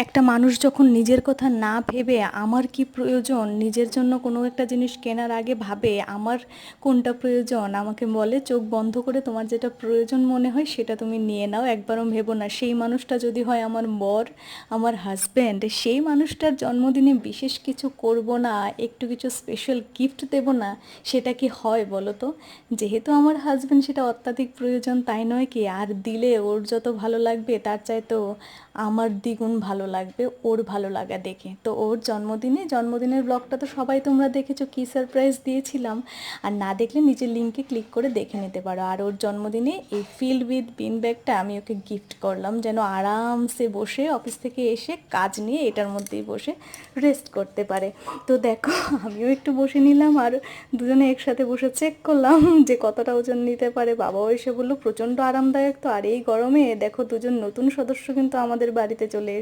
একটা মানুষ যখন নিজের কথা না ভেবে আমার কি প্রয়োজন নিজের জন্য কোনো একটা জিনিস কেনার আগে ভাবে আমার কোনটা প্রয়োজন, আমাকে বলে চোখ বন্ধ করে তোমার যেটা প্রয়োজন মনে হয় সেটা তুমি নিয়ে নাও, একবারও ভেবো না। সেই মানুষটা যদি হয় আমার বর, আমার হাজব্যান্ড, সেই মানুষটার জন্মদিনে বিশেষ কিছু করব না, একটু কিছু স্পেশাল গিফট দেব না, সেটা কি হয় বলো তো? যেহেতু আমার হাজব্যান্ড সেটা অত্যাধিক প্রয়োজন, তাই নয় কি? আর দিলে ওর যত ভালো লাগবে তার চাইতেও আমার দ্বিগুণ ভালো লাগবে ওর ভালো লাগা দেখে। তো ওর জন্মদিনের ব্লগটা তো সবাই তোমরা দেখেছো, কী সারপ্রাইজ দিয়েছিলাম। আর না দেখলে নিচের লিঙ্কে ক্লিক করে দেখে নিতে পারো। আর ওর জন্মদিনে এই ফিল্ড উইথ বিন ব্যাগটা আমি ওকে গিফট করলাম, যেন আরামসে বসে অফিস থেকে এসে কাজ নিয়ে এটার মধ্যেই বসে রেস্ট করতে পারে। তো দেখো, আমিও একটু বসে নিলাম আর দুজনে একসাথে বসে চেক করলাম যে কতটা ওজন নিতে পারে। বাবাও এসে বললো প্রচণ্ড আরামদায়ক। তো আর এই গরমে দেখো দুজন নতুন সদস্য কিন্তু আমাদের বাড়িতে চলে